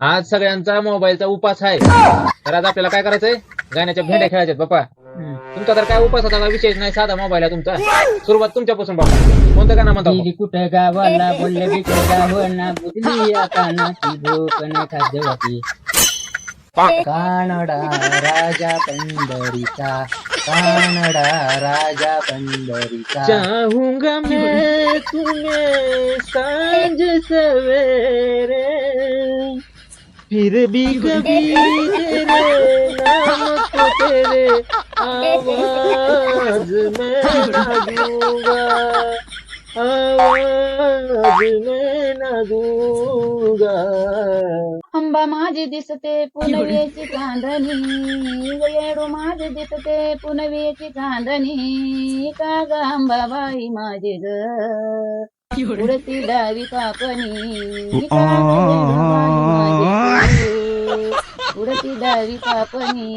आज सगळ्यांचा मोबाईलचा उपास आहे. तर आज आपल्याला काय करायचंय? गाण्याच्या भेंड्या खेळायच्यात बाप्पा. तुमचा तर काय उपासाचा विषयच नाही, साधा मोबाईल आहे तुमचा. सुरुवात तुमच्यापासून बाप्पा. कोणतं गाणं म्हणता? गेली कुठं गावाला बोलले बिकुल गावना बुधली कानाची भोकन खाद्यवती कानडा राजा पंढरीचा कानडा राजा पंढरीचा चाहूंगा मैं तुम्हें सांझ सवेरे, फिर भी कभी तेरे नाम को तेरे आवाज में ना दूंगा, आवाज में ना दूंगा. अंबा माझी दिसते पुनवेची चांदणी, येडू माझे दिसते पुनवेची चांदणी, का ग अंबाबाई माझे ग उडती डावी कापणी, का ग जनाबाई माझे ग उडती डावी कापणी.